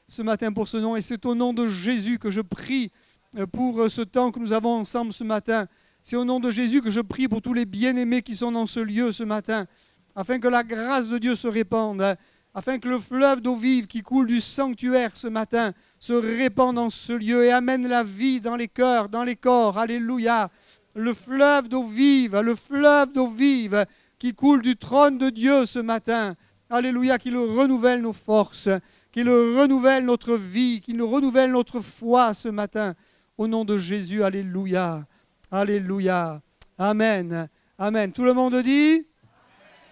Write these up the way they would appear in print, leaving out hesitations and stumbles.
ce matin pour ce nom. Et c'est au nom de Jésus que je prie pour ce temps que nous avons ensemble ce matin. C'est au nom de Jésus que je prie pour tous les bien-aimés qui sont dans ce lieu ce matin, afin que la grâce de Dieu se répande, afin que le fleuve d'eau vive qui coule du sanctuaire ce matin se répande dans ce lieu et amène la vie dans les cœurs, dans les corps. Alléluia. Le fleuve d'eau vive qui coule du trône de Dieu ce matin. Alléluia, qu'il renouvelle nos forces, qu'il renouvelle notre vie, qu'il renouvelle notre foi ce matin. Au nom de Jésus, alléluia. Alléluia. Amen. Amen. Tout le monde dit?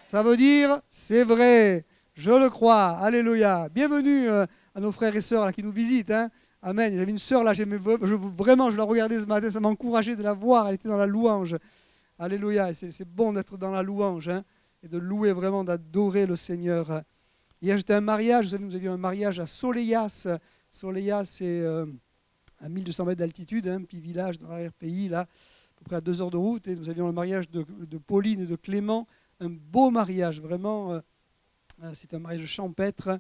Ça veut dire, c'est vrai. Je le crois. Alléluia. Bienvenue à nos frères et sœurs là, qui nous visitent. Hein. Amen. Il y avait une sœur là, vraiment, je la regardais ce matin, ça m'a encouragé de la voir. Elle était dans la louange. Alléluia. C'est bon d'être dans la louange hein, et de louer vraiment, d'adorer le Seigneur. Hier, j'étais à un mariage. Nous avions un mariage à Soleias. Soleias, c'est à 1200 mètres d'altitude, un petit village dans l'arrière-pays, là, à peu près à 2 heures de route. Et nous avions le mariage de Pauline et de Clément. Un beau mariage, vraiment. C'est un mariage champêtre.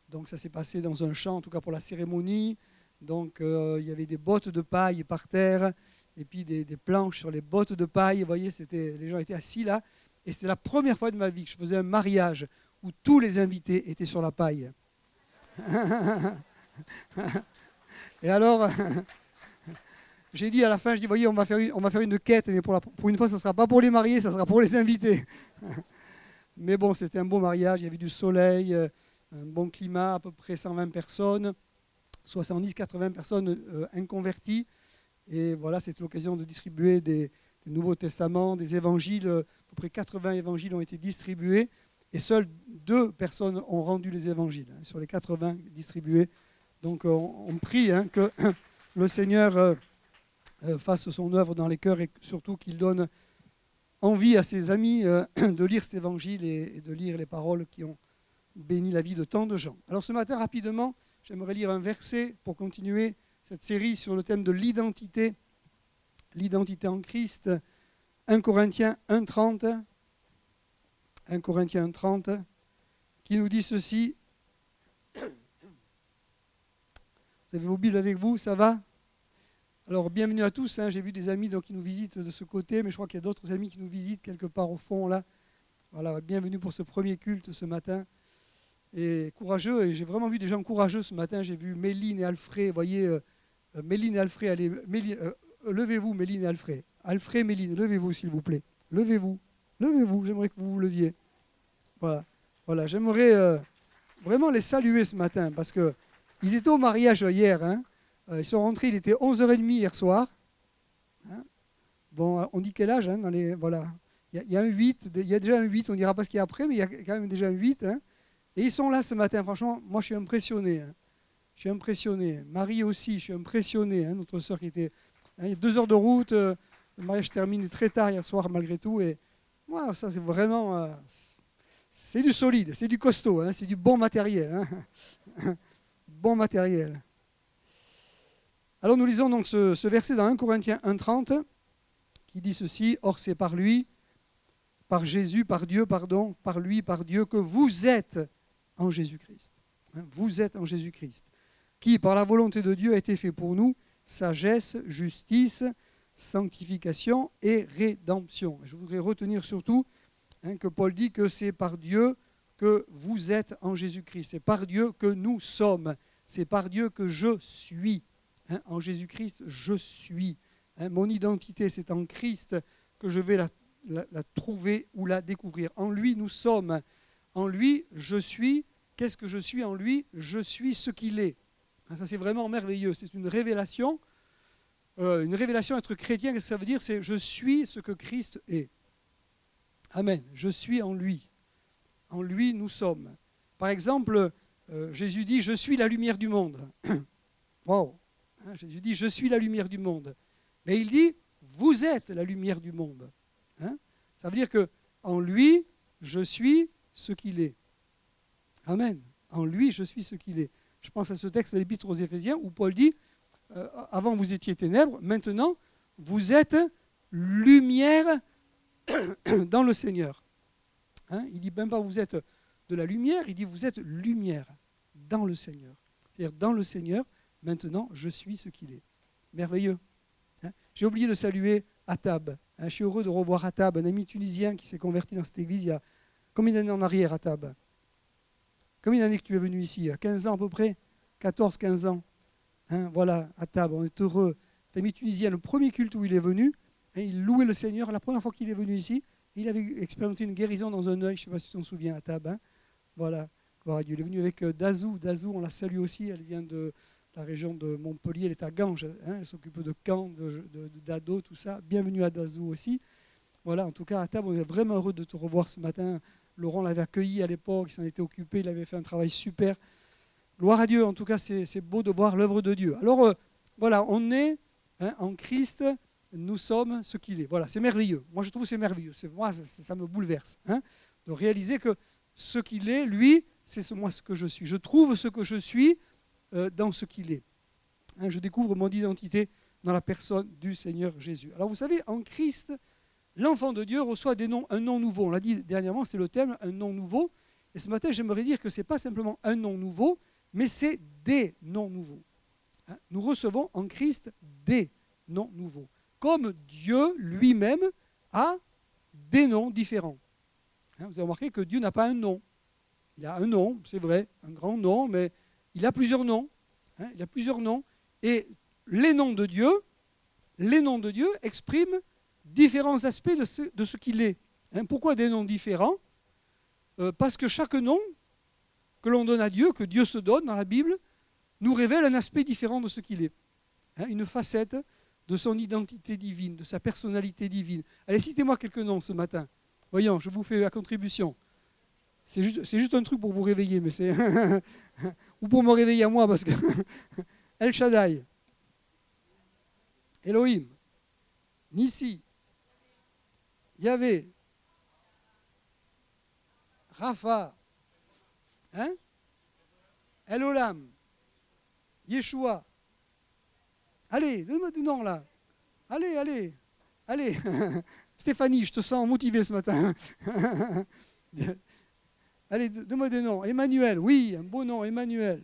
Donc, ça s'est passé dans un champ, en tout cas pour la cérémonie. Donc, il y avait des bottes de paille par terre et puis des planches sur les bottes de paille. Vous voyez, les gens étaient assis là. Et c'était la première fois de ma vie que je faisais un mariage où tous les invités étaient sur la paille. Et alors, j'ai dit à la fin, voyez, on va faire une quête, mais pour une fois, ça ne sera pas pour les mariés, ça sera pour les invités. Mais bon, c'était un beau mariage, il y avait du soleil, un bon climat, à peu près 120 personnes, 70-80 personnes inconverties. Et voilà, c'était l'occasion de distribuer des Nouveaux Testaments, des évangiles. À peu près 80 évangiles ont été distribués et seules 2 personnes ont rendu les évangiles sur les 80 distribués. Donc on prie que le Seigneur fasse son œuvre dans les cœurs et surtout qu'il donne envie à ses amis de lire cet évangile et de lire les paroles qui ont béni la vie de tant de gens. Alors ce matin, rapidement, j'aimerais lire un verset pour continuer cette série sur le thème de l'identité en Christ. 1 Corinthiens 1,30, 1 Corinthiens 1,30, qui nous dit ceci. Vous avez vos Bibles avec vous, ça va? Alors, bienvenue à tous. J'ai vu des amis qui nous visitent de ce côté, mais je crois qu'il y a d'autres amis qui nous visitent quelque part au fond, là. Voilà, bienvenue pour ce premier culte ce matin. Et courageux, et j'ai vraiment vu des gens courageux ce matin. J'ai vu Méline et Alfred, vous voyez, Méline et Alfred, allez, levez-vous, Méline et Alfred. Alfred, Méline, levez-vous s'il vous plaît. Levez-vous, j'aimerais que vous vous leviez. Voilà, j'aimerais vraiment les saluer ce matin, parce que ils étaient au mariage hier, hein. Ils sont rentrés, il était 11h30 hier soir. Hein. Bon, on dit quel âge hein, voilà. Il y a un 8, il y a déjà un 8, on ne dira pas ce qu'il y a après, mais il y a quand même déjà un 8. Hein. Et ils sont là ce matin, franchement, moi je suis impressionné. Hein. Je suis impressionné. Marie aussi, je suis impressionné. Hein, notre sœur qui était... Hein, il y a 2 heures de route, le mariage termine très tard hier soir malgré tout. Et voilà, ça c'est vraiment... c'est du solide, c'est du costaud, hein, c'est du bon matériel. Hein. Bon matériel. Alors nous lisons donc ce verset dans 1 Corinthiens 1,30 qui dit ceci: Or c'est par lui, par Jésus, par Dieu, pardon, par lui, par Dieu, que vous êtes en Jésus-Christ. Hein, vous êtes en Jésus-Christ, qui par la volonté de Dieu a été fait pour nous sagesse, justice, sanctification et rédemption. Je voudrais retenir surtout que Paul dit que c'est par Dieu que vous êtes en Jésus-Christ. C'est par Dieu que nous sommes. C'est par Dieu que je suis. Hein, en Jésus-Christ, je suis. Hein, mon identité, c'est en Christ que je vais la trouver ou la découvrir. En lui, nous sommes. En lui, je suis. Qu'est-ce que je suis en lui? Je suis ce qu'il est. Hein, ça, c'est vraiment merveilleux. C'est une révélation. Être chrétien, qu'est-ce que ça veut dire? C'est je suis ce que Christ est. Amen. Je suis en lui. En lui, nous sommes. Par exemple, Jésus dit « Je suis la lumière du monde ». Wow. Hein, Jésus dit « Je suis la lumière du monde ». Mais il dit « Vous êtes la lumière du monde ». Hein, ça veut dire qu'en lui, je suis ce qu'il est. Amen. En lui, je suis ce qu'il est. Je pense à ce texte de l'Épître aux Éphésiens où Paul dit « Avant, vous étiez ténèbres, maintenant, vous êtes lumière dans le Seigneur ». Hein, il dit même pas vous êtes de la lumière, il dit vous êtes lumière dans le Seigneur. C'est-à-dire, dans le Seigneur, maintenant, je suis ce qu'il est. Merveilleux. J'ai oublié de saluer Atab. Je suis heureux de revoir Atab, un ami tunisien qui s'est converti dans cette église il y a combien d'années en arrière, Atab? Combien d'années que tu es venu ici? Il y a 15 ans à peu près? 14, 15 ans. Voilà, Atab, on est heureux. Cet ami tunisien, le premier culte où il est venu, il louait le Seigneur. La première fois qu'il est venu ici, il avait expérimenté une guérison dans un œil. Je ne sais pas si tu t'en souviens, Atab. Voilà, gloire à Dieu. Il est venu avec Dazou. Dazou, on la salue aussi. Elle vient de la région de Montpellier. Elle est à Ganges. Elle s'occupe de Caen, d'Ado, tout ça. Bienvenue à Dazou aussi. Voilà, en tout cas, Atab, on est vraiment heureux de te revoir ce matin. Laurent l'avait accueilli à l'époque, il s'en était occupé, il avait fait un travail super. Gloire à Dieu, en tout cas, c'est beau de voir l'œuvre de Dieu. Alors, voilà, on est en Christ, nous sommes ce qu'il est. Voilà, c'est merveilleux. Moi, je trouve que c'est merveilleux. Moi, ça me bouleverse de réaliser que ce qu'il est, lui, c'est moi ce que je suis. Je trouve ce que je suis dans ce qu'il est. Je découvre mon identité dans la personne du Seigneur Jésus. Alors, vous savez, en Christ, l'enfant de Dieu reçoit un nom nouveau. On l'a dit dernièrement, c'est le thème, un nom nouveau. Et ce matin, j'aimerais dire que ce n'est pas simplement un nom nouveau, mais c'est des noms nouveaux. Nous recevons en Christ des noms nouveaux. Comme Dieu lui-même a des noms différents. Vous avez remarqué que Dieu n'a pas un nom. Il a un nom, c'est vrai, un grand nom, mais il a plusieurs noms. Il a plusieurs noms. Et les noms de Dieu expriment différents aspects de ce qu'il est. Pourquoi des noms différents? Parce que chaque nom que l'on donne à Dieu, que Dieu se donne dans la Bible, nous révèle un aspect différent de ce qu'il est. Une facette de son identité divine, de sa personnalité divine. Allez, citez-moi quelques noms ce matin. Voyons, je vous fais la contribution. C'est juste un truc pour vous réveiller, mais c'est ou pour me réveiller à moi, parce que El Shaddai, Elohim, Nissi, Yahvé, Rapha, El Olam, Yeshua. Allez, donne-moi des noms là. Allez. Stéphanie, je te sens motivée ce matin. Allez, donne-moi des noms. Emmanuel, oui, un beau nom, Emmanuel.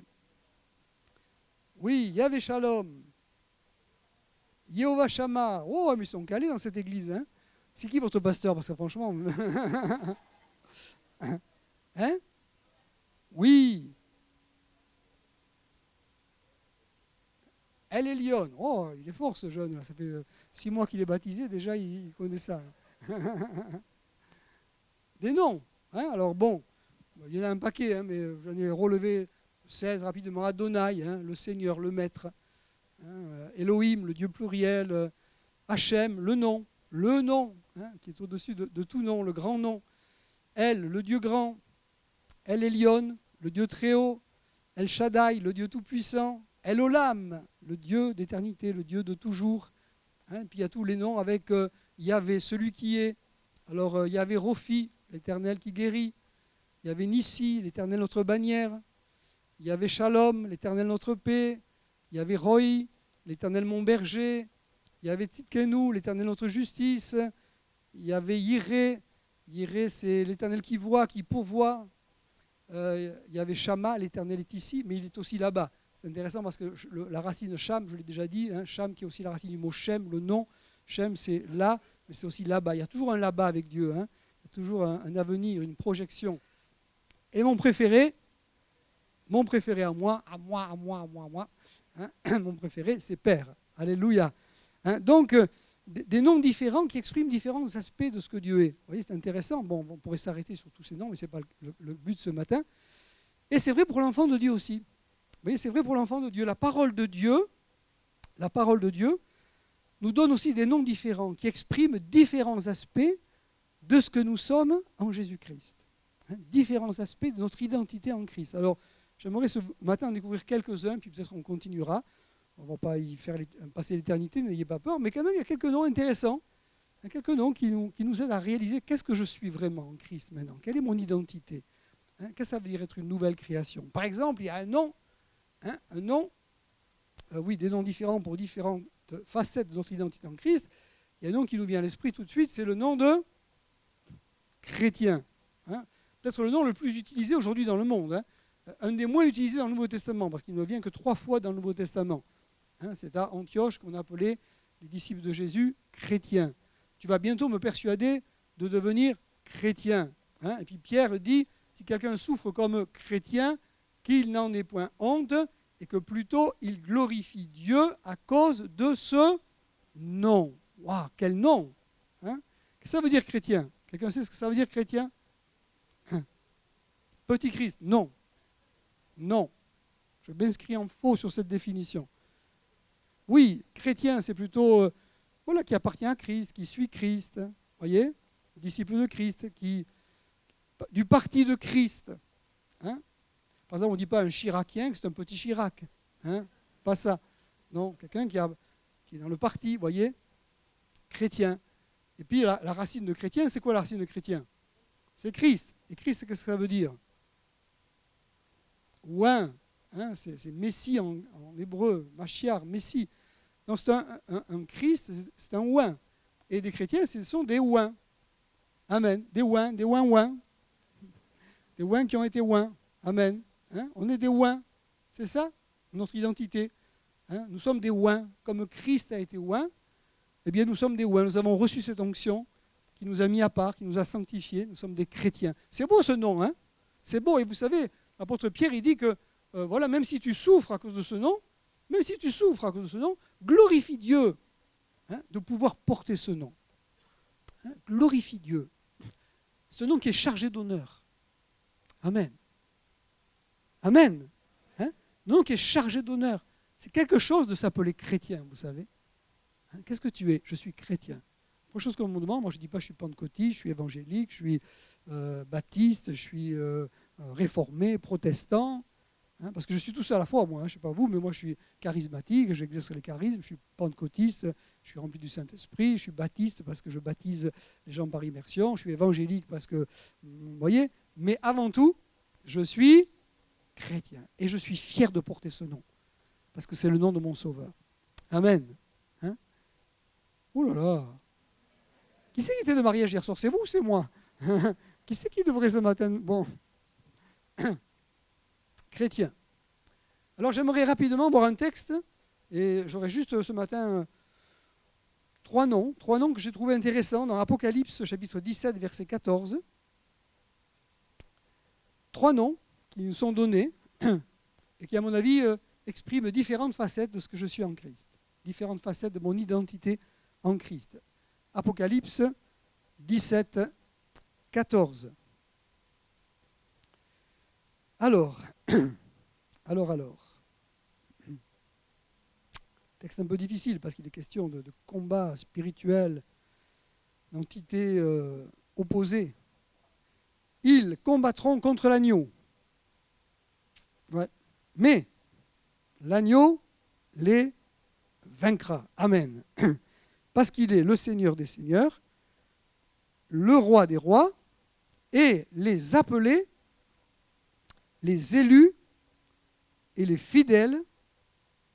Oui, Yahvé Shalom. Yehovah Shammah. Oh, mais ils sont calés dans cette église. C'est qui votre pasteur? Parce que franchement... Oui. El Elyon. Oh, il est fort ce jeune. Ça fait 6 mois qu'il est baptisé. Déjà, il connaît ça. Des noms. Alors bon, il y en a un paquet, mais j'en ai relevé 16 rapidement. Adonai, le Seigneur, le Maître. Elohim, le Dieu pluriel. Hachem, le nom, qui est au-dessus de tout nom, le grand nom. El, le Dieu grand. El Elyon, le Dieu très haut. El Shaddai, le Dieu tout-puissant. El Olam, le Dieu d'éternité, le Dieu de toujours. Puis il y a tous les noms avec Yahvé, celui qui est. Alors Yahvé Rofi, l'Éternel qui guérit. Yahvé Nissi, l'Éternel notre bannière. Yahvé Shalom, l'Éternel notre paix. Yahvé Roi, l'Éternel mon berger. Yahvé Tzidkenu, l'Éternel notre justice. Yahvé Yireh. Yireh, c'est l'Éternel qui voit, qui pourvoit. Yahvé Shama, l'Éternel est ici, mais il est aussi là-bas. C'est intéressant parce que la racine Sham, je l'ai déjà dit, Sham qui est aussi la racine du mot Shem, le nom. Shem, c'est là, mais c'est aussi là-bas. Il y a toujours un là-bas avec Dieu. Il y a toujours un avenir, une projection. Et mon préféré à moi, mon préféré, c'est Père. Alléluia. Donc, des noms différents qui expriment différents aspects de ce que Dieu est. Vous voyez, c'est intéressant. Bon, on pourrait s'arrêter sur tous ces noms, mais ce n'est pas le but de ce matin. Et c'est vrai pour l'enfant de Dieu aussi. Vous voyez, c'est vrai pour l'enfant de Dieu. La parole de Dieu nous donne aussi des noms différents qui expriment différents aspects de ce que nous sommes en Jésus-Christ. Différents aspects de notre identité en Christ. Alors, j'aimerais ce matin en découvrir quelques-uns, puis peut-être on continuera. On ne va pas y faire passer l'éternité, n'ayez pas peur, mais quand même, il y a quelques noms intéressants. Il y a quelques noms qui nous aident à réaliser qu'est-ce que je suis vraiment en Christ maintenant. Quelle est mon identité? Qu'est-ce que ça veut dire être une nouvelle création? Par exemple, il y a un nom, des noms différents pour différentes facettes de notre identité en Christ. Il y a un nom qui nous vient à l'esprit tout de suite, c'est le nom de chrétien. Peut-être le nom le plus utilisé aujourd'hui dans le monde. un des moins utilisés dans le Nouveau Testament, parce qu'il ne vient que 3 fois dans le Nouveau Testament. C'est à Antioche qu'on a appelé les disciples de Jésus chrétiens. Tu vas bientôt me persuader de devenir chrétien. Et puis Pierre dit, si quelqu'un souffre comme chrétien, qu'il n'en ait point honte, et que plutôt il glorifie Dieu à cause de ce nom. Waouh, quel nom! Qu'est-ce que ça veut dire chrétien? Quelqu'un sait ce que ça veut dire chrétien? Petit Christ? Non. Non. Je m'inscris en faux sur cette définition. Oui, chrétien, c'est plutôt voilà, qui appartient à Christ, qui suit Christ. Voyez? Disciple de Christ, du parti de Christ. Par exemple, on ne dit pas un chiracien que c'est un petit Chirac. Pas ça. Non, quelqu'un qui est dans le parti, vous voyez, chrétien. Et puis la racine de chrétien, c'est quoi la racine de chrétien? C'est Christ. Et Christ, qu'est-ce que ça veut dire? Ouin. C'est Messie en hébreu, Machiar, Messie. Donc c'est un Christ, c'est un ouin. Et des chrétiens, ce sont des ouins. Amen. Des ouins. Des ouins qui ont été ouins. Amen. On est des ouins. C'est ça, notre identité. Nous sommes des ouins. Comme Christ a été ouin, eh bien nous sommes des ouins. Nous avons reçu cette onction qui nous a mis à part, qui nous a sanctifiés. Nous sommes des chrétiens. C'est beau ce nom. C'est beau. Et vous savez, l'apôtre Pierre, il dit que voilà, même si tu souffres à cause de ce nom, glorifie Dieu de pouvoir porter ce nom. Glorifie Dieu. Ce nom qui est chargé d'honneur. Amen. Amen. Un nom qui est chargé d'honneur. C'est quelque chose de s'appeler chrétien, vous savez. Qu'est-ce que tu es? Je suis chrétien. Première chose qu'on me demande, moi je ne dis pas je suis pentecôtiste, je suis évangélique, je suis baptiste, je suis réformé, protestant. Parce que je suis tout ça à la fois, moi. Je ne sais pas vous, mais moi je suis charismatique, j'exerce les charismes, je suis pentecôtiste, je suis rempli du Saint-Esprit, je suis baptiste parce que je baptise les gens par immersion, je suis évangélique parce que, vous voyez, mais avant tout, je suis chrétien. Et je suis fier de porter ce nom, parce que c'est le nom de mon Sauveur. Amen. Oh là là. Qui c'est qui était de mariage hier soir? C'est vous ou c'est moi? Qui c'est qui devrait ce matin? Bon. Chrétien. Alors j'aimerais rapidement voir un texte, et j'aurais juste ce matin 3 noms que j'ai trouvé intéressants dans Apocalypse chapitre 17 verset 14. 3 noms qui nous sont donnés et qui à mon avis expriment différentes facettes de ce que je suis en Christ, différentes facettes de mon identité en Christ. Apocalypse 17, 14. Alors. Texte un peu difficile parce qu'il est question de combat spirituel, d'entités opposées. Ils combattront contre l'agneau. Ouais. Mais l'agneau les vaincra. Amen. Parce qu'il est le Seigneur des seigneurs, le roi des rois, et les appelés, les élus et les fidèles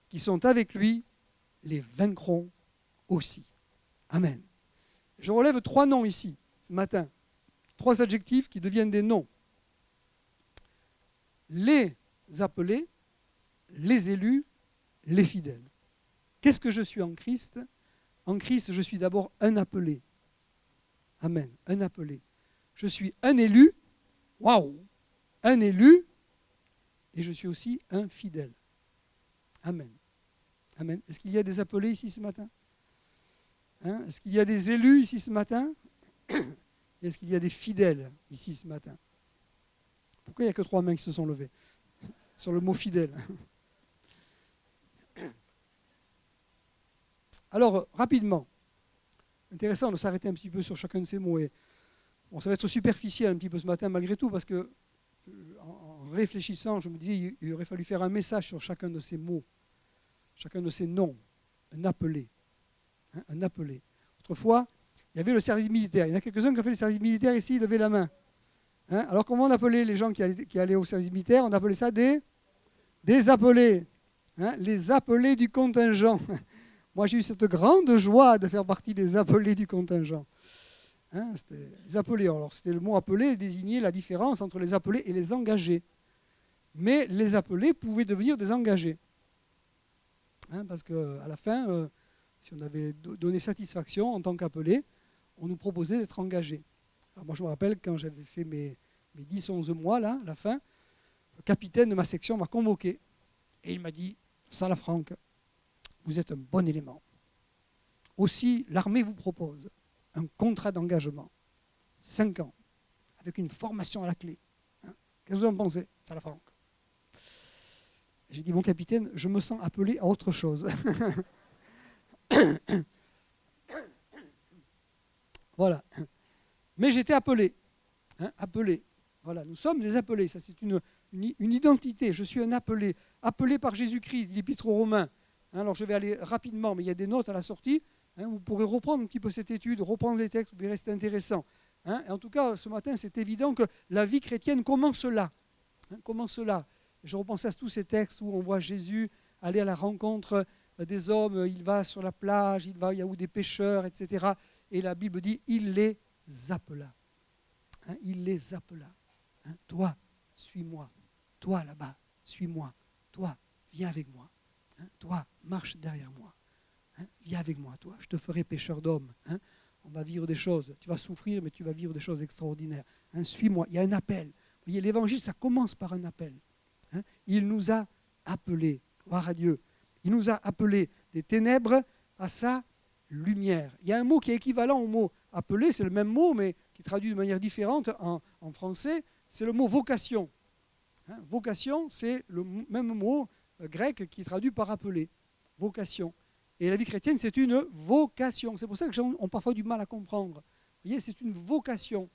qui sont avec lui les vaincront aussi. Amen. Je relève 3 noms ici, ce matin. 3 adjectifs qui deviennent des noms. Les appelés, les élus, les fidèles. Qu'est-ce que je suis en Christ? En Christ, je suis d'abord un appelé. Amen. Un appelé. Je suis un élu. Waouh! Un élu. Et je suis aussi un fidèle. Amen. Amen. Est-ce qu'il y a des appelés ici ce matin? Est-ce qu'il y a des élus ici ce matin? Est-ce qu'il y a des fidèles ici ce matin? Pourquoi il n'y a que 3 mains qui se sont levées sur le mot fidèle? Alors, rapidement, intéressant de s'arrêter un petit peu sur chacun de ces mots. Et, bon, ça va être superficiel un petit peu ce matin malgré tout, parce que en réfléchissant, je me disais il aurait fallu faire un message sur chacun de ces mots, chacun de ces noms, un appelé. Un appelé. Autrefois, il y avait le service militaire. Il y en a quelques-uns qui ont fait le service militaire ici, levaient la main. Alors comment on appelait les gens qui allaient au service militaire? On appelait ça des appelés. Les appelés du contingent. Moi, j'ai eu cette grande joie de faire partie des appelés du contingent. C'était les appelés. Alors, c'était le mot appelé désignait la différence entre les appelés et les engagés. mais les appelés pouvaient devenir des engagés. Parce qu'à la fin, si on avait donné satisfaction en tant qu'appelé, on nous proposait d'être engagés. Alors moi, je me rappelle quand j'avais fait mes 10-11 mois, là, à la fin, le capitaine de ma section m'a convoqué et il m'a dit « Salafranque, vous êtes un bon élément. Aussi, l'armée vous propose un contrat d'engagement, 5 ans, avec une formation à la clé. Qu'est-ce que vous en pensez, Salafranque ?» J'ai dit « Mon capitaine, je me sens appelé à autre chose. » Voilà. Mais j'étais appelé. Appelé. Voilà, nous sommes des appelés. Ça, c'est une identité. Je suis un appelé. Appelé par Jésus-Christ, dit l'Épître aux Romains. Alors, je vais aller rapidement, mais il y a des notes à la sortie. Vous pourrez reprendre un petit peu cette étude, reprendre les textes, vous verrez, c'est intéressant. Et en tout cas, ce matin, c'est évident que la vie chrétienne commence là. Commence là. Je repensais à tous ces textes où on voit Jésus aller à la rencontre des hommes. Il va sur la plage, il y a où des pêcheurs, etc. Et la Bible dit, il les appela. Il les appela. Toi, suis-moi. Toi, là-bas, suis-moi. Toi, viens avec moi. Toi, marche derrière moi. Viens avec moi, toi. Je te ferai pêcheur d'hommes. On va vivre des choses. Tu vas souffrir, mais tu vas vivre des choses extraordinaires. Suis-moi. Il y a un appel. Vous voyez, l'évangile, ça commence par un appel. Il nous a appelés. Gloire à Dieu. Il nous a appelés des ténèbres à sa lumière. Il y a un mot qui est équivalent au mot appelé, c'est le même mot, mais qui est traduit de manière différente en français, c'est le mot vocation. Vocation, c'est le même mot grec qui est traduit par appelé. Vocation. Et la vie chrétienne, c'est une vocation. C'est pour ça que les gens ont parfois du mal à comprendre. Vous voyez, c'est une vocation.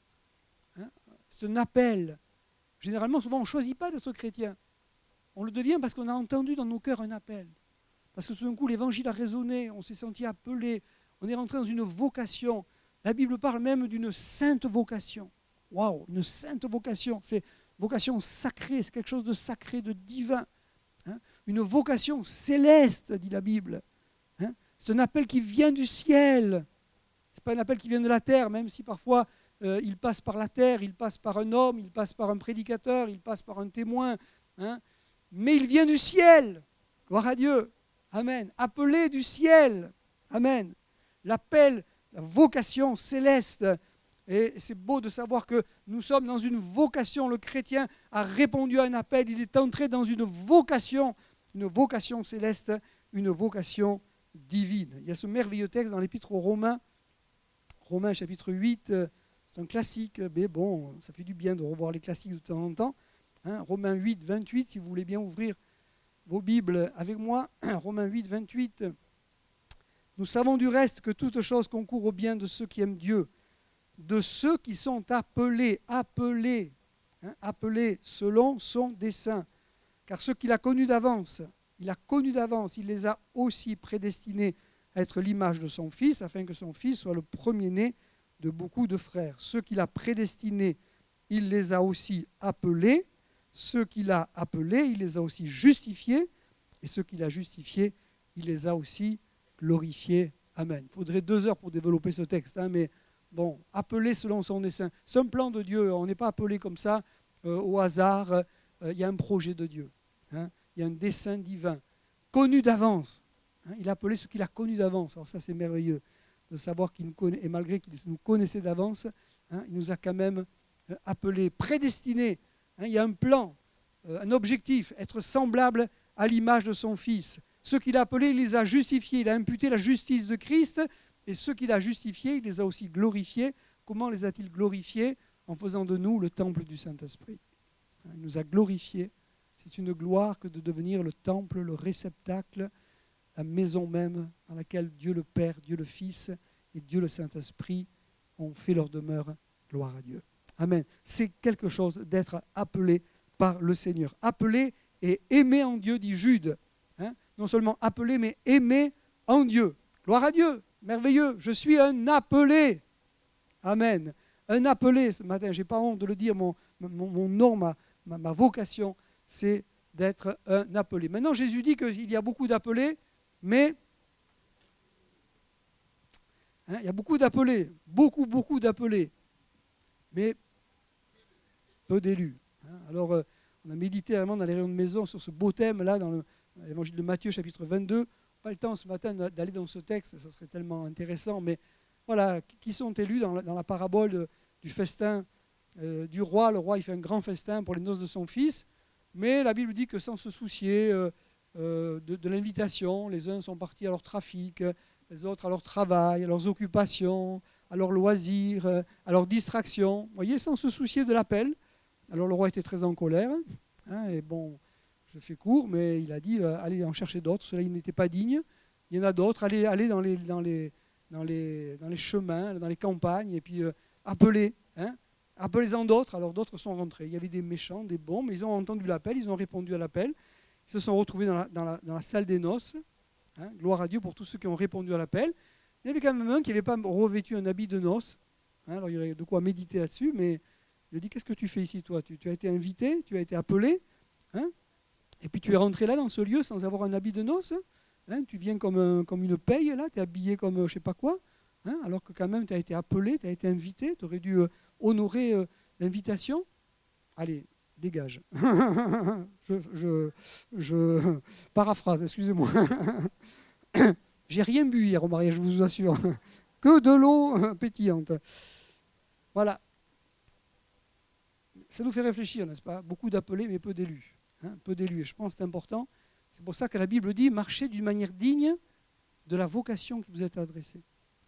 C'est un appel. Généralement, souvent, on ne choisit pas d'être chrétien. On le devient parce qu'on a entendu dans nos cœurs un appel. Parce que tout d'un coup, l'évangile a résonné, on s'est senti appelé, on est rentré dans une vocation. La Bible parle même d'une sainte vocation. Waouh, une sainte vocation. C'est une vocation sacrée, c'est quelque chose de sacré, de divin. Une vocation céleste, dit la Bible. C'est un appel qui vient du ciel. Ce n'est pas un appel qui vient de la terre, même si parfois il passe par la terre, il passe par un homme, il passe par un prédicateur, il passe par un témoin. Mais il vient du ciel. Gloire à Dieu. Amen. Appelé du ciel. Amen. L'appel, la vocation céleste. Et c'est beau de savoir que nous sommes dans une vocation. Le chrétien a répondu à un appel. Il est entré dans une vocation céleste, une vocation divine. Il y a ce merveilleux texte dans l'Épître aux Romains, Romains chapitre 8. C'est un classique, mais bon, ça fait du bien de revoir les classiques de temps en temps. Romains 8, 28, si vous voulez bien ouvrir vos Bibles avec moi. Romains 8, 28. Nous savons du reste que toute chose concourt au bien de ceux qui aiment Dieu, de ceux qui sont appelés selon son dessein. Car ceux qu'il a connus d'avance, il les a aussi prédestinés à être l'image de son Fils, afin que son Fils soit le premier-né de beaucoup de frères. Ceux qu'il a prédestinés, il les a aussi appelés. Ceux qu'il a appelés, il les a aussi justifiés. Et ceux qu'il a justifiés, il les a aussi glorifiés. Amen. Il faudrait 2 heures pour développer ce texte, mais bon, appelés selon son dessein. C'est un plan de Dieu, on n'est pas appelé comme ça au hasard. Il y a un projet de Dieu. Il y a un dessein divin, connu d'avance. Il a appelé ceux qu'il a connus d'avance. Alors ça, c'est merveilleux de savoir qu'il nous connaît, et malgré qu'il nous connaissait d'avance, il nous a quand même appelés, prédestinés. Il y a un plan, un objectif, être semblable à l'image de son Fils. Ceux qu'il a appelés, il les a justifiés. Il a imputé la justice de Christ. Et ceux qu'il a justifiés, il les a aussi glorifiés. Comment les a-t-il glorifiés? En faisant de nous le temple du Saint-Esprit. Il nous a glorifiés. C'est une gloire que de devenir le temple, le réceptacle, la maison même dans laquelle Dieu le Père, Dieu le Fils et Dieu le Saint-Esprit ont fait leur demeure. Gloire à Dieu. Amen. C'est quelque chose d'être appelé par le Seigneur. Appelé et aimé en Dieu, dit Jude. Non seulement appelé, mais aimé en Dieu. Gloire à Dieu. Merveilleux. Je suis un appelé. Amen. Un appelé. Ce matin, je n'ai pas honte de le dire, mon nom, ma vocation, c'est d'être un appelé. Maintenant, Jésus dit qu'il y a beaucoup d'appelés, mais il y a beaucoup d'appelés, beaucoup d'appelés, mais peu d'élus. Alors, On a médité vraiment dans les réunions de maison sur ce beau thème-là, dans l'évangile de Matthieu, chapitre 22. Pas le temps ce matin d'aller dans ce texte, ça serait tellement intéressant, mais voilà, qui sont élus dans la parabole du festin du roi. Le roi, il fait un grand festin pour les noces de son fils, mais la Bible dit que sans se soucier de l'invitation, les uns sont partis à leur trafic, les autres à leur travail, à leurs occupations, à leurs loisirs, à leurs distractions. Vous voyez, sans se soucier de l'appel. Alors le roi était très en colère, hein, et bon, je fais court, mais il a dit allez en chercher d'autres, ceux-là ils n'étaient pas dignes. Il y en a d'autres, allez dans les chemins, dans les campagnes, et puis appelez, hein, appelez-en d'autres. Alors d'autres sont rentrés. Il y avait des méchants, des bons, mais ils ont entendu l'appel, ils ont répondu à l'appel. Ils se sont retrouvés dans la salle des noces. Hein, gloire à Dieu pour tous ceux qui ont répondu à l'appel. Il y avait quand même un qui n'avait pas revêtu un habit de noces. Hein, alors il y aurait de quoi méditer là-dessus, mais il a dit, qu'est-ce que tu fais ici, toi ? Tu as été invité, tu as été appelé, hein, et puis tu es rentré là dans ce lieu sans avoir un habit de noces. Hein, tu viens comme une paye, là, tu es habillé comme je ne sais pas quoi, hein, alors que quand même tu as été appelé, tu as été invité, tu aurais dû honorer l'invitation. Allez, dégage. je paraphrase, excusez-moi. J'ai rien bu hier au mariage, je vous assure. Que de l'eau pétillante. Voilà. Ça nous fait réfléchir, n'est-ce pas ? Beaucoup d'appelés, mais peu d'élus. Hein, peu d'élus, et je pense que c'est important. C'est pour ça que la Bible dit, marchez d'une manière digne de la vocation qui vous est adressée.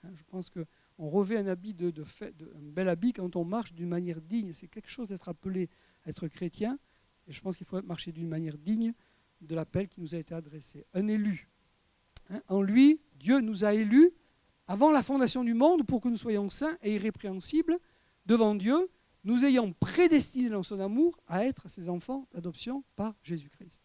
Hein, je pense qu'on revêt un habit un bel habit quand on marche d'une manière digne. C'est quelque chose d'être appelé à être chrétien, et je pense qu'il faut marcher d'une manière digne de l'appel qui nous a été adressé. Un élu. Hein, en lui, Dieu nous a élus avant la fondation du monde pour que nous soyons saints et irrépréhensibles devant Dieu, nous ayant prédestinés dans son amour à être ses enfants d'adoption par Jésus-Christ.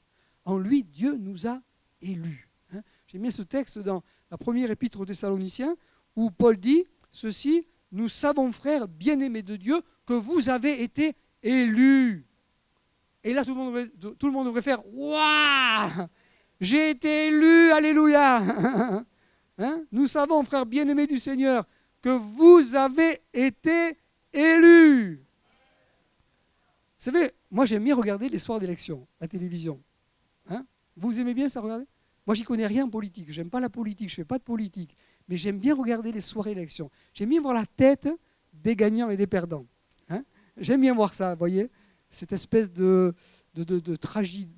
En lui, Dieu nous a élus. Hein. J'ai mis ce texte dans la première épître aux Thessaloniciens où Paul dit ceci, nous savons, frères bien-aimés de Dieu, que vous avez été élus. Et là, tout le monde devrait faire waouh, j'ai été élu, alléluia. Hein, nous savons, frères bien-aimés du Seigneur, que vous avez été élus. Vous savez, moi j'aime bien regarder les soirs d'élection, la télévision. Hein, vous aimez bien ça regarder ? Moi j'y connais rien en politique, j'aime pas la politique, je fais pas de politique, mais j'aime bien regarder les soirées d'élection. J'aime bien voir la tête des gagnants et des perdants. Hein, j'aime bien voir ça, vous voyez, cette espèce de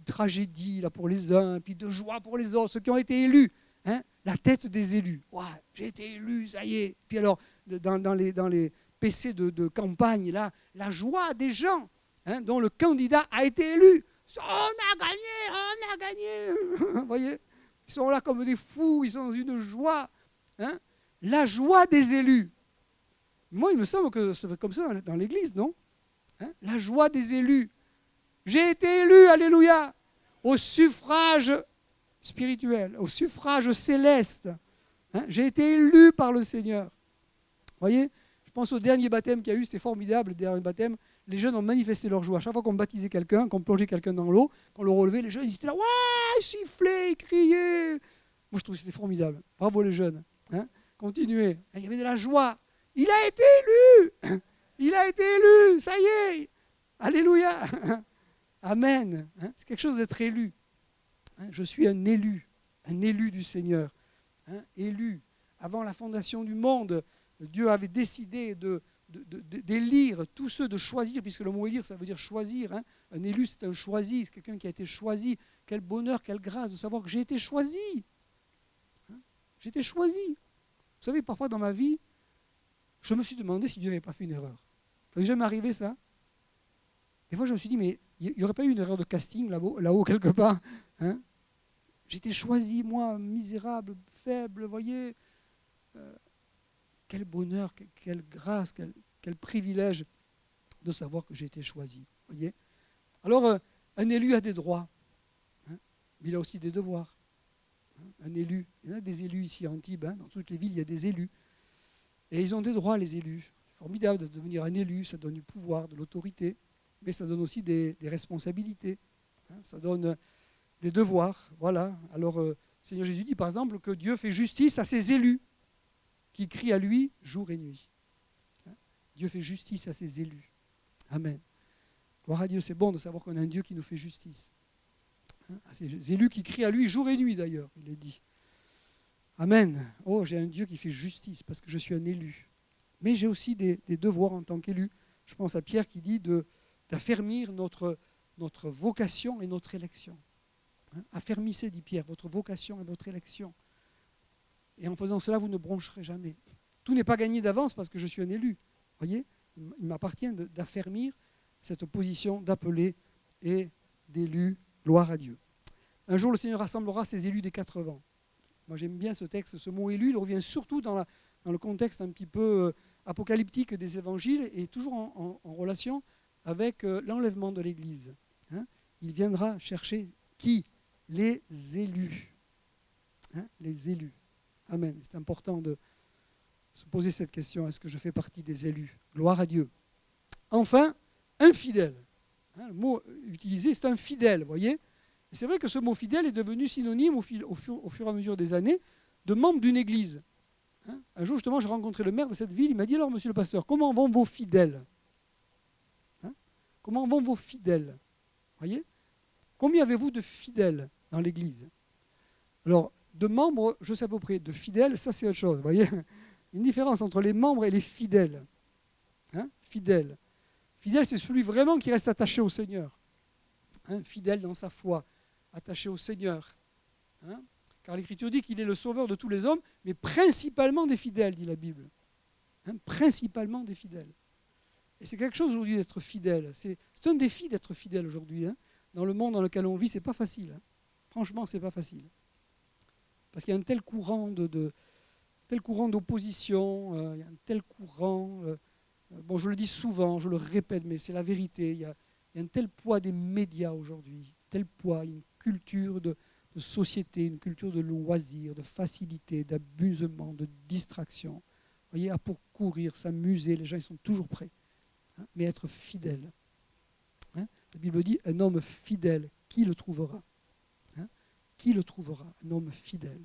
tragédie là, pour les uns, puis de joie pour les autres, ceux qui ont été élus. Hein, la tête des élus. Wow, j'ai été élu, ça y est. Puis alors, dans les PC de campagne, là, la joie des gens, hein, dont le candidat a été élu. On a gagné. Vous voyez, ils sont là comme des fous, ils sont dans une joie. Hein, la joie des élus. Moi, il me semble que c'est comme ça dans l'église, non ? Hein, la joie des élus. J'ai été élu, alléluia, au suffrage spirituel, au suffrage céleste. Hein, j'ai été élu par le Seigneur. Vous voyez, je pense au dernier baptême qu'il y a eu, c'était formidable, le dernier baptême. Les jeunes ont manifesté leur joie. À chaque fois qu'on baptisait quelqu'un, qu'on plongeait quelqu'un dans l'eau, qu'on le relevait, les jeunes ils étaient là, ouais, ils sifflaient, ils criaient. Moi, je trouve que c'était formidable. Bravo les jeunes. Hein, continuez. Il y avait de la joie. Il a été élu. Il a été élu. Ça y est. Alléluia. Amen. Hein, c'est quelque chose d'être élu. Hein, je suis un élu du Seigneur. Hein, élu. Avant la fondation du monde, Dieu avait décidé d'élire tous ceux, de choisir, puisque le mot élire, ça veut dire choisir. Hein. Un élu, c'est un choisi, c'est quelqu'un qui a été choisi. Quel bonheur, quelle grâce de savoir que j'ai été choisi. Hein, j'ai été choisi. Vous savez, parfois dans ma vie, je me suis demandé si Dieu n'avait pas fait une erreur. Ça n'est jamais arrivé, ça. Des fois, je me suis dit, mais il n'y aurait pas eu une erreur de casting là-haut quelque part. Hein, j'ai été choisi, moi, misérable, faible, vous voyez. Quel bonheur, quelle grâce, quel privilège de savoir que j'ai été choisi. Voyez. Alors, un élu a des droits, hein, mais il a aussi des devoirs. Hein, un élu, il y en a des élus ici à Antibes, hein, dans toutes les villes, il y a des élus. Et ils ont des droits, les élus. C'est formidable de devenir un élu, ça donne du pouvoir, de l'autorité, mais ça donne aussi des responsabilités. Hein, ça donne des devoirs. Voilà. Alors, Seigneur Jésus dit par exemple que Dieu fait justice à ses élus, qui crient à lui jour et nuit. Dieu fait justice à ses élus. Amen. Gloire à Dieu, c'est bon de savoir qu'on a un Dieu qui nous fait justice. Hein, ces élus qui crient à lui jour et nuit d'ailleurs, il est dit. Amen. Oh, j'ai un Dieu qui fait justice parce que je suis un élu. Mais j'ai aussi des devoirs en tant qu'élu. Je pense à Pierre qui dit d'affermir notre vocation et notre élection. Hein, affermissez, dit Pierre, votre vocation et votre élection. Et en faisant cela, vous ne broncherez jamais. Tout n'est pas gagné d'avance parce que je suis un élu. Vous voyez, il m'appartient d'affermir cette position d'appelé et d'élu. Gloire à Dieu. Un jour, le Seigneur rassemblera ses élus des 4 vents. Moi, j'aime bien ce texte. Ce mot élu, il revient surtout dans le contexte un petit peu apocalyptique des évangiles et toujours en relation avec l'enlèvement de l'Église. Hein, il viendra chercher qui? Les élus. Hein, les élus. Amen. C'est important de se poser cette question. Est-ce que je fais partie des élus? Gloire à Dieu. Enfin, un fidèle. Hein, le mot utilisé, c'est un fidèle, vous voyez. Et c'est vrai que ce mot fidèle est devenu synonyme au fur et à mesure des années de membre d'une église. Hein, un jour, justement, j'ai rencontré le maire de cette ville. Il m'a dit, alors, monsieur le pasteur, comment vont vos fidèles? Hein, comment vont vos fidèles? Vous voyez? Combien avez-vous de fidèles dans l'église? Alors, de membres, je sais à peu près. De fidèles, ça c'est autre chose. Vous voyez, une différence entre les membres et les fidèles. Hein, fidèle. Fidèle, c'est celui vraiment qui reste attaché au Seigneur. Hein, fidèle dans sa foi, attaché au Seigneur. Hein, car l'Écriture dit qu'il est le sauveur de tous les hommes, mais principalement des fidèles, dit la Bible. Hein, principalement des fidèles. Et c'est quelque chose aujourd'hui d'être fidèle. C'est un défi d'être fidèle aujourd'hui. Hein. Dans le monde dans lequel on vit, c'est pas facile. Hein. Franchement, c'est pas facile. Parce qu'il y a un tel courant d'opposition, il y a un tel courant, bon, je le dis souvent, je le répète, mais c'est la vérité, il y a un tel poids des médias aujourd'hui, tel poids, une culture de société, une culture de loisirs, de facilité, d'abusement, de distraction. Vous voyez, à pour courir, s'amuser, les gens ils sont toujours prêts. Hein, mais être fidèle. Hein, la Bible dit, un homme fidèle, qui le trouvera? Qui le trouvera? Un homme fidèle,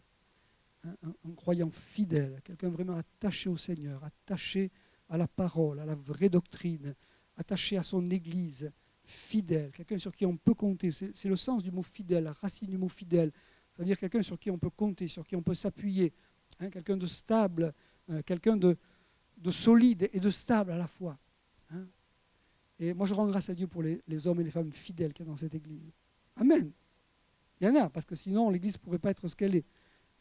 hein, un croyant fidèle, quelqu'un vraiment attaché au Seigneur, attaché à la parole, à la vraie doctrine, attaché à son Église, fidèle, quelqu'un sur qui on peut compter. C'est le sens du mot fidèle, la racine du mot fidèle. C'est-à-dire quelqu'un sur qui on peut compter, sur qui on peut s'appuyer, hein, quelqu'un de stable, quelqu'un de solide et de stable à la fois. Hein. Et moi je rends grâce à Dieu pour les hommes et les femmes fidèles qu'il y a dans cette Église. Amen. Il y en a, parce que sinon l'Église ne pourrait pas être ce qu'elle est.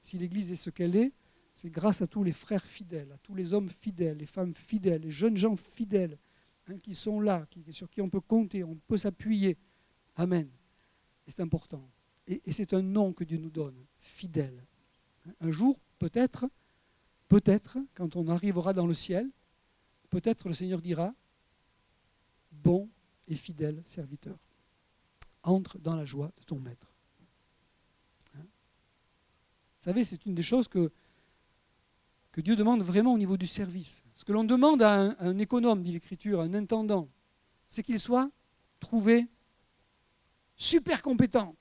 Si l'Église est ce qu'elle est, c'est grâce à tous les frères fidèles, à tous les hommes fidèles, les femmes fidèles, les jeunes gens fidèles, hein, qui sont là, sur qui on peut compter, on peut s'appuyer. Amen. Et c'est important. Et c'est un nom que Dieu nous donne, fidèle. Un jour, peut-être, quand on arrivera dans le ciel, peut-être le Seigneur dira, bon et fidèle serviteur, entre dans la joie de ton maître. Vous savez, c'est une des choses que Dieu demande vraiment au niveau du service. Ce que l'on demande à un économe, dit l'Écriture, à un intendant, c'est qu'il soit trouvé super compétent,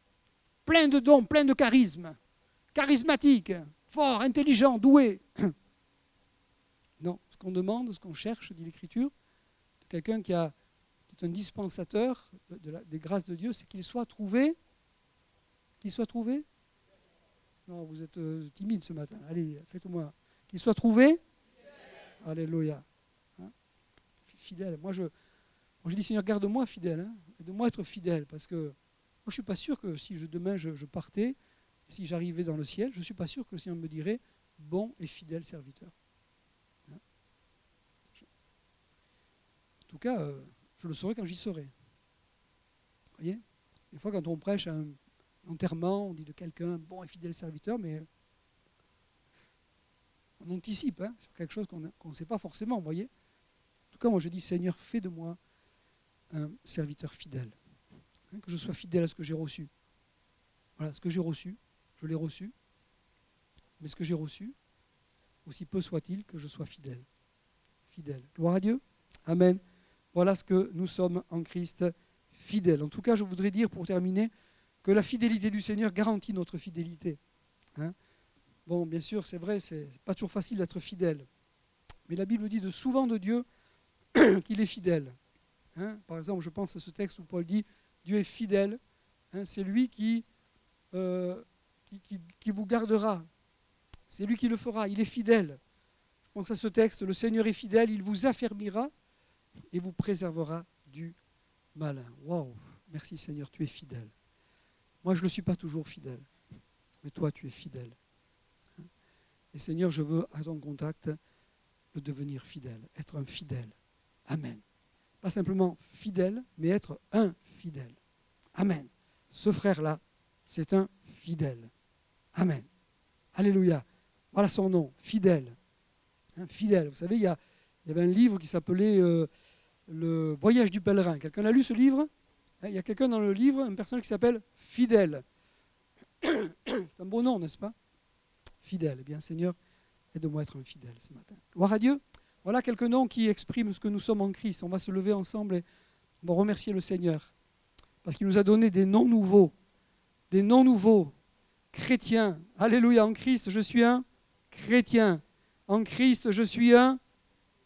plein de dons, plein de charisme, charismatique, fort, intelligent, doué. Non, ce qu'on demande, ce qu'on cherche, dit l'Écriture, de quelqu'un qui est un dispensateur des grâces de Dieu, c'est qu'il soit trouvé. Qu'il soit trouvé? Non, vous êtes timide ce matin. Allez, faites-moi. Qu'il soit trouvé. Fidèle. Alléluia. Hein, fidèle. Moi, je dis, Seigneur, garde-moi fidèle. Hein, aide-moi à être fidèle. Parce que moi, je ne suis pas sûr que si demain je partais, si j'arrivais dans le ciel, je ne suis pas sûr que le Seigneur me dirait bon et fidèle serviteur. Hein, en tout cas, je le saurai quand j'y serai. Vous voyez? Des fois, quand on prêche un enterrement, on dit de quelqu'un bon et fidèle serviteur, mais on anticipe sur quelque chose qu'on ne sait pas forcément, vous voyez. En tout cas, moi je dis, Seigneur, fais de moi un serviteur fidèle. Hein, que je sois fidèle à ce que j'ai reçu. Voilà, ce que j'ai reçu, je l'ai reçu. Mais ce que j'ai reçu, aussi peu soit-il que je sois fidèle. Fidèle. Gloire à Dieu. Amen. Voilà ce que nous sommes en Christ fidèles. En tout cas, je voudrais dire, pour terminer, que la fidélité du Seigneur garantit notre fidélité. Hein, bon, bien sûr, c'est vrai, c'est pas toujours facile d'être fidèle. Mais la Bible dit souvent de Dieu qu'il est fidèle. Hein, par exemple, je pense à ce texte où Paul dit « Dieu est fidèle hein, ». C'est lui qui vous gardera. C'est lui qui le fera. Il est fidèle. Je pense à ce texte « Le Seigneur est fidèle, il vous affermira et vous préservera du malin ». Waouh! Merci Seigneur, tu es fidèle. Moi, je ne le suis pas toujours fidèle, mais toi, tu es fidèle. Et Seigneur, je veux, à ton contact, le devenir fidèle, être un fidèle. Amen. Pas simplement fidèle, mais être un fidèle. Amen. Ce frère-là, c'est un fidèle. Amen. Alléluia. Voilà son nom, fidèle. Hein, fidèle. Vous savez, il y avait un livre qui s'appelait Le voyage du pèlerin. Quelqu'un a lu ce livre? Il y a quelqu'un dans le livre, une personne qui s'appelle Fidèle. C'est un beau nom, n'est-ce pas? Fidèle. Eh bien, Seigneur, aide-moi à être un fidèle ce matin. Gloire à Dieu. Voilà quelques noms qui expriment ce que nous sommes en Christ. On va se lever ensemble et on va remercier le Seigneur. Parce qu'il nous a donné des noms nouveaux. Des noms nouveaux. Chrétien. Alléluia. En Christ, je suis un chrétien. En Christ, je suis un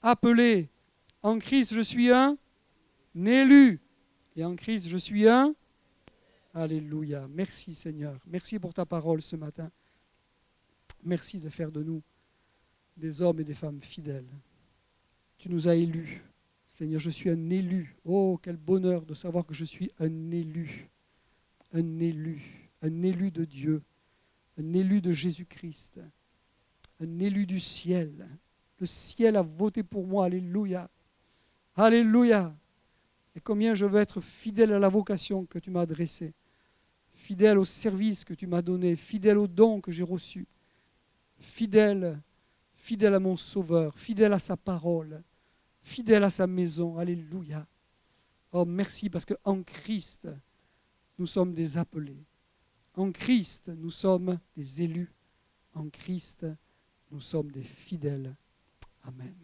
appelé. En Christ, je suis un élu. Et en Christ, je suis un... Alléluia. Merci Seigneur. Merci pour ta parole ce matin. Merci de faire de nous des hommes et des femmes fidèles. Tu nous as élus. Seigneur, je suis un élu. Oh, quel bonheur de savoir que je suis un élu. Un élu. Un élu de Dieu. Un élu de Jésus-Christ. Un élu du ciel. Le ciel a voté pour moi. Alléluia. Alléluia. Et combien je veux être fidèle à la vocation que tu m'as adressée. Fidèle au service que tu m'as donné. Fidèle aux dons que j'ai reçus. Fidèle à mon Sauveur, fidèle à sa parole, fidèle à sa maison. Alléluia. Oh, merci parce qu'en Christ, nous sommes des appelés. En Christ, nous sommes des élus. En Christ, nous sommes des fidèles. Amen.